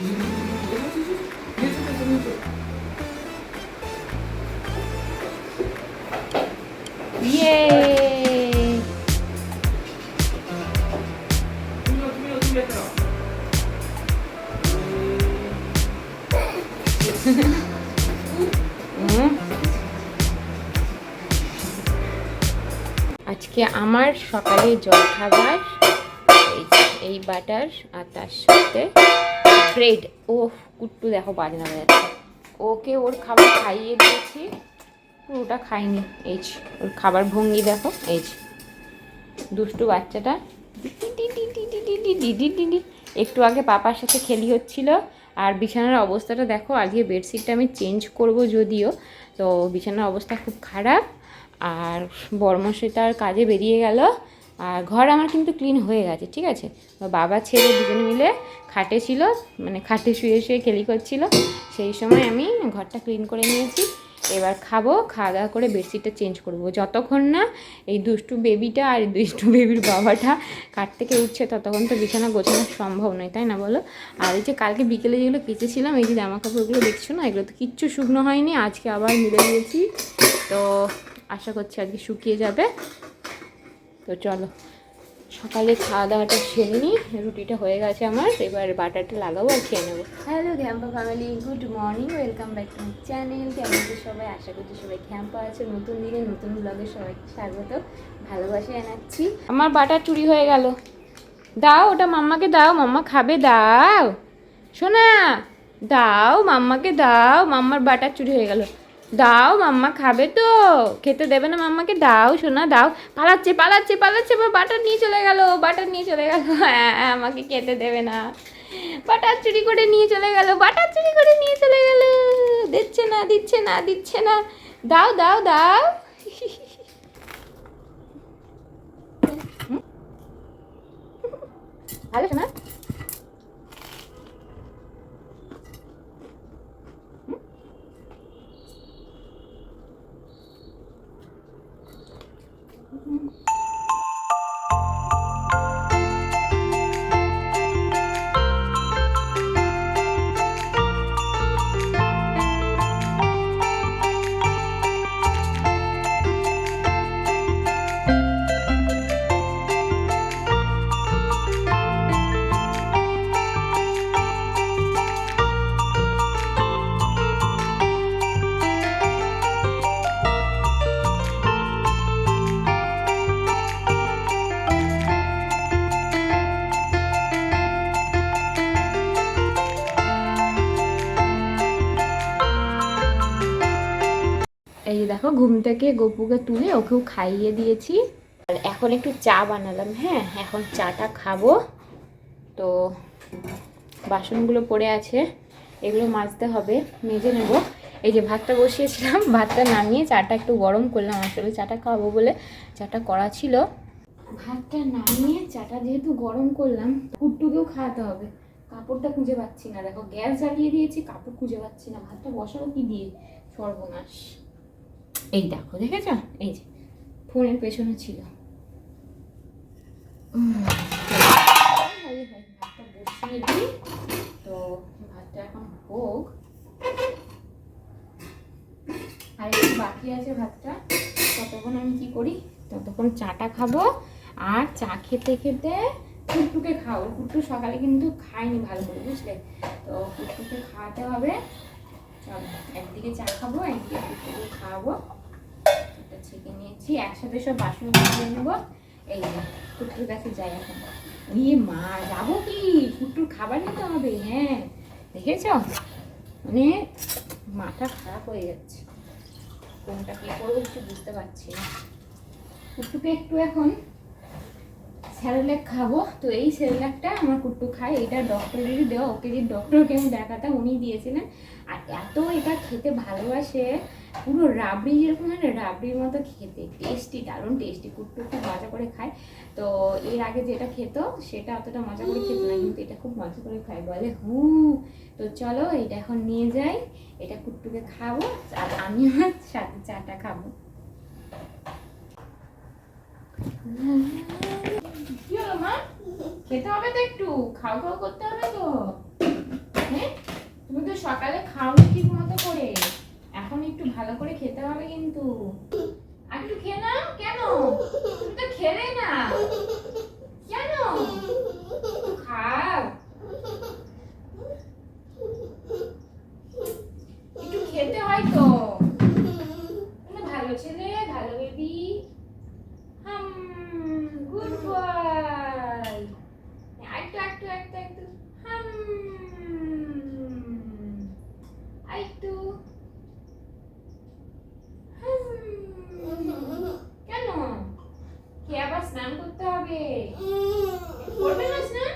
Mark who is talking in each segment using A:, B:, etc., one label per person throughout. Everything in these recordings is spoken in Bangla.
A: ইয়ে আজকে আমার সকালে জলখাবার এই বাটার আর তার সাথে ব্রেড। ও কুট্টু দেখো বাজনা বাজাচ্ছে। ওকে ওর খাবার খাইয়ে দিয়েছি, পুরোটা খাইনি। এই ওর খাবার ভঙ্গি দেখো, এই দুষ্টু বাচ্চাটা একটু আগে পাপার সাথে খেলি হচ্ছিল। আর বিছানার অবস্থাটা দেখো, আজকে বেডশিটটা আমি চেঞ্জ করব যদিও, তো বিছানার অবস্থা খুব খারাপ। আর বর্মশাইটার কাজে বেরিয়ে গেল। আর ঘর আমার কিন্তু ক্লিন হয়ে গেছে, ঠিক আছে। তো বাবা ছেলে দুজনে মিলে খাটে ছিল, মানে খাটে শুয়ে শুয়ে খেলি করছিল, সেই সময় আমি ঘরটা ক্লিন করে নিয়েছি। এবার খাবো, খাওয়া দাওয়া করে বেডশিটটা চেঞ্জ করবো। যতক্ষণ না এই দুষ্টু বেবিটা আর দুষ্টু বেবির বাবাটা খাট থেকে উঠছে ততক্ষণ তো বিছানা গোছানো সম্ভব নয়, তাই না বলো? আর এই যে কালকে বিকেলে যেগুলো কেচেছিলাম, এই যে জামা কাপড়গুলো দেখছো না, এগুলো তো কিচ্ছু শুকনো হয়নি, আজকে আবার মিলে দিয়েছি। তো আশা করছি আজকে শুকিয়ে যাবে। তো চলো সকালে খাওয়া দাওয়াটা সেরে নিই, রুটিটা হয়ে গেছে আমার, এবার বাটারটা লাগাবো আর খেয়ে নেবো। Hello Campa family, good morning, welcome back to my channel. কেমন আছে সবাই? আশা করছি সবাই ক্যাম্পা আছে। নতুন দিনে নতুন ব্লগে সবাইকে স্বাগত, ভালোবাসা জানাচ্ছি। আমার বাটার চুরি হয়ে গেল, দাও ওটা মাম্মাকে দাও, মাম্মা খাবে, দাও শোনা, দাও মাম্মাকে দাও, মাম্মার বাটার চুরি হয়ে গেল, দাও মাম্মা খাবে তো, খেতে দেবে না মাম্মাকে, দাও সোনা দাও। পালাচ্ছে পালাচ্ছে পালাচ্ছে, বাটার নিয়ে চলে গেল, বাটার নিয়ে চলে গেল। হ্যাঁ আমাকে খেতে দেবে না, বাটার চুরি করে নিয়ে চলে গেল, বাটার চুরি করে নিয়ে চলে গেল, দিচ্ছে না দিচ্ছে না দিচ্ছে না, দাও দাও দাও। ভালো শোনা। এই যে দেখো, ঘুম থেকে গপুকে তুলে ওকেও খাইয়ে দিয়েছি। আর এখন একটু চা বানালাম। হ্যাঁ এখন চাটা খাবো। তো বাসনগুলো পড়ে আছে, এগুলো মাজতে হবে, মেজে নেব। এই যে ভাতটা বসিয়েছিলাম, ভাতটা নামিয়ে চাটা একটু গরম করলাম, আসলে চাটা খাবো বলে চাটা করা ছিল। ভাতটা নামিয়ে চাটা যেহেতু গরম করলাম, কুট্টুকেও খাওয়াতে হবে। কাপড়টা খুঁজে পাচ্ছি না, দেখো গ্যাস জ্বালিয়ে দিয়েছি, কাপড় খুঁজে পাচ্ছি না, ভাতটা বসাবো কি দিয়ে, সর্বনাশ। এই দেখো, দেখেছ, এই যে ফোনের পেছনে ছিল। ভাতটা বসিয়ে দিই, তো ভাতটা এখন হোক। আর একটু বাকি আছে ভাতটা, ততক্ষণ আমি কি করি, ততক্ষণ চাটা খাবো। আর চা খেতে খেতে কুট্টুকে খাবো। কুট্টু সকালে কিন্তু খায়নি ভালো করে, বুঝলে, তো কুট্টুকে খাওয়াতে হবে। চলো একদিকে চা খাবো, একদিকে কুট্টুকে খাওয়াবো। ছেঁকে নিয়েছি, একসাথে সব বাসন ধুয়ে নেবো। এই কুট্টুর কাছে যাই এখন। ইয়ে মা, যাবো কি, কুট্টুর খাবার নিতে হবে। হ্যাঁ দেখেছ, মানে মাথা খারাপ হয়ে যাচ্ছে, কোনটা কি করবো কিছু বুঝতে পারছি না। কুট্টুকে একটু এখন স্যারেলাক খাবো। তো এই স্যারেলাকটা আমার কুট্টু খায়, এটা ডক্টরেরই দেওয়া, ওকে যে ডক্টরকে আমি দেখাতাম উনি দিয়েছিলেন। আর এত এটা খেতে ভালোবাসে, পুরো রাবড়ি যেরকম হয় না, রাবড়ির মতো খেতে, টেস্টি, দারুণ টেস্টি। কুট্টু খুব মজা করে খায়। তো এর আগে যেটা খেত সেটা অতটা মজা করে খেত না, কিন্তু এটা খুব মজা করে খায়, বলে হু। তো চলো এটা এখন নিয়ে যাই, এটা কুট্টুকে খাবো, আর আমি আমার সাথে চাটা খাবো। কি হলো মা, খেতে হবে তো, একটু খাও খাও করতে হবে তো। হ্যাঁ সকালে খাওনি ঠিক মতো করে, এখন একটু ভালো করে খেতে হবে কিন্তু। আর একটু খেয়ে নাও। কেন তুমি তো খেলে না? কেন? খাও, একটু খেতে হয় তো। ভালো ছেলে, ভালো বেবি। Good boy. একটু একটু একটু একটু একটু। কেন? কে আবার স্নান করতে হবে? করবে না স্নান?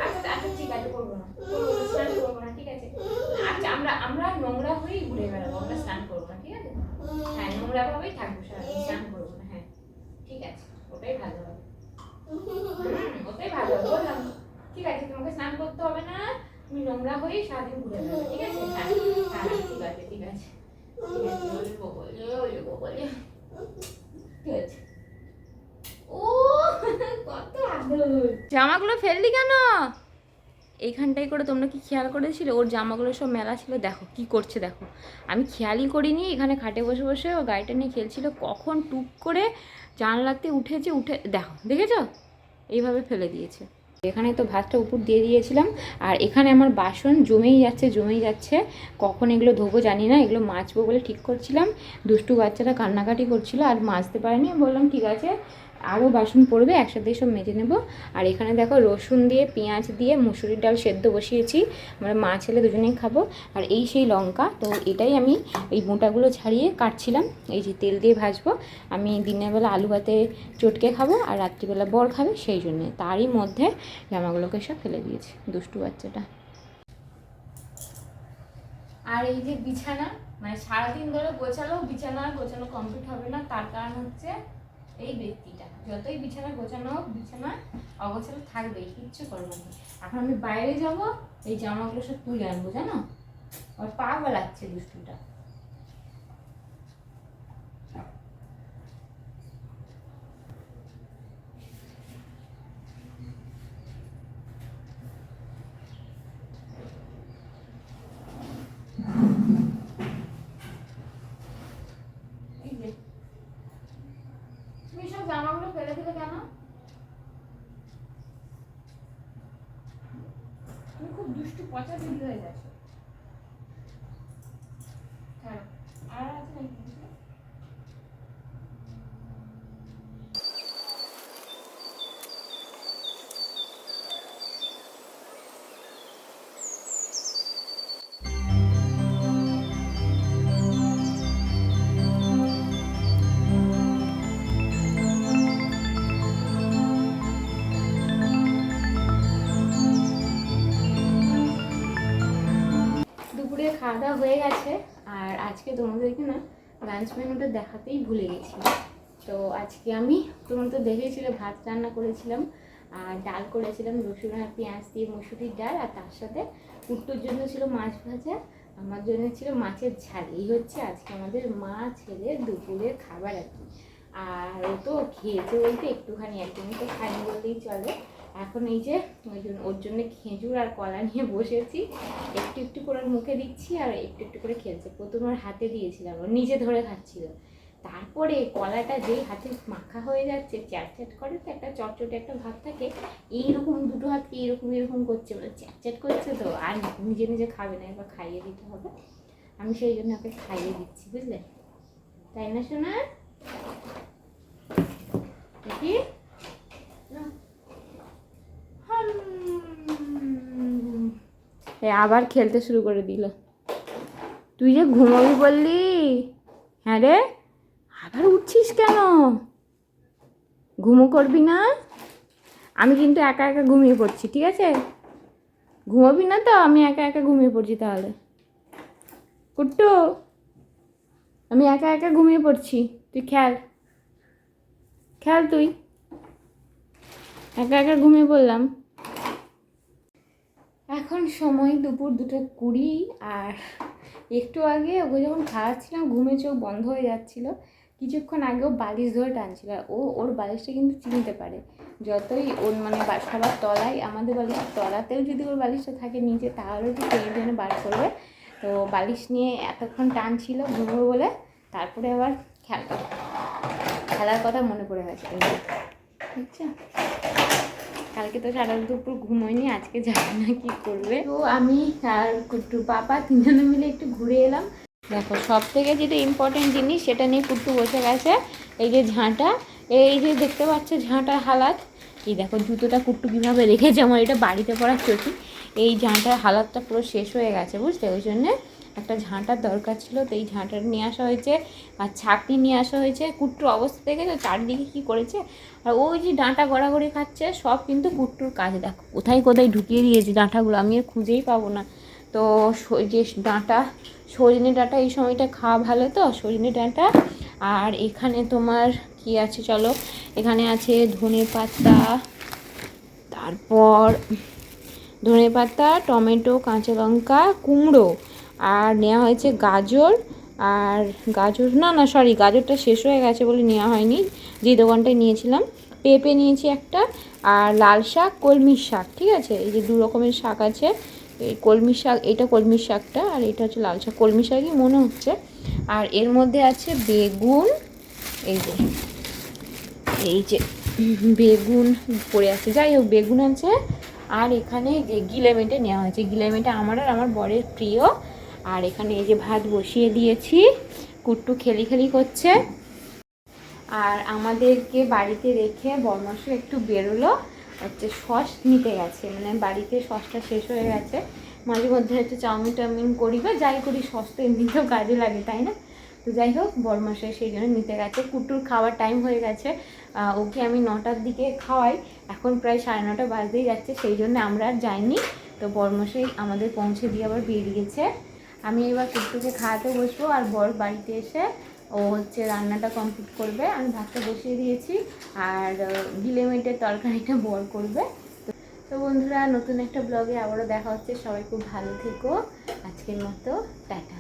A: আচ্ছা আচ্ছা ঠিক আছে, করবো না, স্নান করবো না, ঠিক আছে। আচ্ছা আমরা আমরা নোংরা হয়েই ঘুরে বেড়াবো, আমরা স্নান করবো না, ঠিক আছে? হ্যাঁ, নোংরা ভাবেই থাকবো সারাদিন, স্নান করবো না। হ্যাঁ ঠিক আছে, ওটাই ভালো হবে। ওটাই ভালো হবে, বললাম। ঠিক আছে, তোমাকে স্নান করতে হবে না, তুমি নোংরা হয়েই সারাদিন ঘুরে বেড়াবে, ঠিক আছে? হ্যাঁ হ্যাঁ ঠিক আছে ঠিক আছে ঠিক আছে, বলবো বলবো বলে। ঠিক আছে। ও কত আদর। জামাগুলো ফেললি কেন? এইখানটাই করে তোমরা কি খেয়াল করেছিলে? ওর জামাগুলো সব মেলা ছিল, দেখো কি করছে দেখো। আমি খেয়ালই করিনি, এখানে খাটে বসে বসে ও গাড়িটা নিয়ে খেলছিল, কখন টুক করে জানলাতে উঠেছে, উঠে দেখো, দেখেছো? এইভাবে ফেলে দিয়েছে। এখানে তো ভাতটা উপর দিয়ে দিয়েছিলাম, আর এখানে আমার বাসন জমেই যাচ্ছে জমেই যাচ্ছে। কখন এগুলো ধোবো জানি না, এগুলো মাজবো বলে ঠিক করছিলাম। দুষ্টু বাচ্চারা কান্নাকাটি করছিল আর মাজতে পারেনি, বললাম ঠিক আছে আরও বাসন পড়বে, একসাথেই সব মেজে নেব। আর এখানে দেখো রসুন দিয়ে পেঁয়াজ দিয়ে মুসুরির ডাল সেদ্ধ বসিয়েছি, আমরা মা ছেলে দুজনেই খাবো। আর এই সেই লঙ্কা, তো এটাই আমি এই মোটাগুলো ছাড়িয়ে কাটছিলাম, এই যে তেল দিয়ে ভাজবো। আমি দিনের বেলা আলু ভাতে চটকে খাবো আর রাত্রিবেলা বর খাবে, সেই জন্যে। তারই মধ্যে জামাগুলোকে সব ফেলে দিয়েছি দুষ্টু বাচ্চাটা। আর এই যে বিছানা, মানে সারাদিন ধরে গোছালো, বিছানা গোছানো কমপ্লিট হবে না, তার কারণ হচ্ছে এই ব্যক্তিটা। যতই বিছানা গোছানো হোক, বিছানা অগোছালো থাকবেই, কিচ্ছু করবো না। এখন আমি বাইরে যাব, এই জামাগুলো সব তুলে আনবো, জানো? আর পা গলাচ্ছে দুষ্টুটা। তুমি সব জামাগুলো ফেলে দিলে কেন? তুমি খুব দুষ্টু পচা দিদি হয়ে গেছো। হ্যাঁ, আর আছে নাকি কিছু? দুপুরে খাওয়া দাওয়া হয়ে গেছে, আর আজকে তোমাদেরকে না লাঞ্চ মেনুটা দেখাতেই ভুলে গেছি। তো আজকে আমি, তোমরা তো দেখেছিলে, ভাত রান্না করেছিলাম আর ডাল করেছিলাম রসুন আর পেঁয়াজ দিয়ে মুসুরির ডাল, আর তার সাথে কুট্টুর জন্য ছিল মাছ ভাজা, আমার জন্য ছিল মাছের ঝাল। এই হচ্ছে আজকে আমাদের মা ছেলের দুপুরের খাবার আর কি। আর ও তো খেয়েছে বলতে একটুখানি, একদমই তো খায়নি বললেই চলে। এখন এই যে ওর জন্য খেজুর আর কলা নিয়ে বসেছি, একটু একটু করে মুখে দিচ্ছি আর একটু একটু করে খেলছে। প্রথম ওর হাতে দিয়েছিলাম, ও নিজে ধরে খাচ্ছিল, তারপরে কলাটা যেই হাতে মাখা হয়ে যাচ্ছে, চ্যাট চ্যাট করে, তো একটা চটচটে একটা ভাব থাকে, এইরকম দুটো হাতকে এরকম এরকম করছে, মানে চ্যাট চ্যাট করছে, তো আর নিজে নিজে খাবে না, এবার খাইয়ে দিতে হবে। আমি সেই জন্য ওকে খাইয়ে দিচ্ছি, বুঝলে? তাই না সোনা? দেখি আবার খেলতে শুরু করে দিল। তুই যে ঘুমাবি বললি, হ্যাঁ রে, আবার উঠছিস কেন? ঘুমো করবি না? আমি কিন্তু একা একা ঘুমিয়ে পড়ছি, ঠিক আছে? ঘুমাবি না তো? আমি একা একা ঘুমিয়ে পড়ছি তাহলে। কুট্টু, আমি একা একা ঘুমিয়ে পড়ছি, তুই খেল, খেল তুই। একা একা ঘুমিয়ে পড়লাম। এখন সময় দুপুর 2:20, আর একটু আগে ওকে যখন খাওয়াচ্ছিলাম ঘুমে চোখ বন্ধ হয়ে যাচ্ছিলো, কিছুক্ষণ আগেও বালিশ ধরে টানছিল, আর ওর বালিশটা কিন্তু চিনতে পারে। যতই ওর মানে সবার তলায়, আমাদের বালিশের তলাতেও যদি ওর বালিশটা থাকে নিচে, তাহলেও একটু টেনে টেনে বার করবে। তো বালিশ নিয়ে এতক্ষণ টানছিল ঘুমো বলে, তারপরে আবার খেলার কথা মনে পড়ে গেছে। বুঝছো, কালকে তো সারা দুপুর ঘুমোয়নি, আজকে জানি না কি করবে। তো আমি আর কুট্টু পাপা তিনজনে মিলে একটু ঘুরে এলাম। দেখো সব থেকে যেটা ইম্পর্টেন্ট জিনিস সেটা নিয়ে কুট্টু বসে গেছে। এই যে ঝাঁটা, এই যে দেখতে পাচ্ছ ঝাঁটার হালাত, এই দেখো জুতোটা কুট্টু কীভাবে রেখেছে, আমার এটা বাড়িতে পড়ার চটি। এই ঝাঁটার হালাতটা পুরো শেষ হয়ে গেছে বুঝতে, ওই জন্যে একটা ঝাঁটার দরকার ছিল। তো এই ঝাঁটার নিয়ে আসা হয়েছে, আর ছাঁকনি নিয়ে আসা হয়েছে। কুট্টুর অবস্থা দেখে তো চারদিকে কী করেছে, আর ওই যে ডাঁটা গড়াগড়ি খাচ্ছে, সব কিন্তু কুট্টুর কাজ। দেখো কোথায় কোথায় ঢুকিয়ে দিয়েছি ডাঁটাগুলো, আমি আর খুঁজেই পাবো না। তো যে ডাঁটা, সজনে ডাঁটা এই সময়টা খাওয়া ভালো, তো সজনে ডাঁটা। আর এখানে তোমার কি আছে চলো, এখানে আছে ধনে পাতা, তারপর ধনে পাতা, টমেটো, কাঁচা লঙ্কা, কুমড়ো, আর নেওয়া হয়েছে গাজর। আর গাজর না সরি, গাজরটা শেষ হয়ে গেছে বলে নেওয়া হয়নি, যে দোকানটায় নিয়েছিলাম। পেঁপে নিয়েছি একটা, আর লাল শাক, কলমির শাক, ঠিক আছে। এই যে দু রকমের শাক আছে, এই কলমির শাক, এটা কলমির শাকটা, আর এটা হচ্ছে লাল শাক, কলমির শাকই মনে হচ্ছে। আর এর মধ্যে আছে বেগুন, এই যে বেগুন পড়ে আছে, যাই হোক বেগুন আছে। আর এখানে যে গিলেমেটে নেওয়া হয়েছে, গিলেমেটে আমার আর আমার বরের প্রিয়। আর এখানে এই যে ভাত বসিয়ে দিয়েছি, কুট্টু খেলি করছে। আর আমাদেরকে বাড়িতে রেখে বরমাসও একটু বেরোলো, হচ্ছে সস নিতে গেছে, মানে বাড়িতে সসটা শেষ হয়ে গেছে। মাঝে মধ্যে হচ্ছে চাউমিন করি বা যাই করি, সস তো এমনিতেও কাজে লাগে, তাই না? তো যাই হোক বরমাসে সেই জন্য নিতে গেছে। কুট্টুর খাওয়ার টাইম হয়ে গেছে, ওকে আমি 9টার দিকে খাওয়াই, এখন প্রায় 9:30 বাজতেই যাচ্ছে, সেই জন্য আমরা আর যাইনি। তো বরমাসেই আমাদের পৌঁছে দিয়ে আবার বেরিয়েছে। আমি এবার কুট্টুকে খাওয়াতে বসবো, আর বর বাড়িতে এসে ও হচ্ছে রান্নাটা কমপ্লিট করবে। আমি ভাতটা বসিয়ে দিয়েছি, আর গিলেমেটের তরকারিটা বর করবে। তো বন্ধুরা, নতুন একটা ব্লগে আবারও দেখা হচ্ছে। সবাই খুব ভালো থেকো, আজকের মতো টাটা।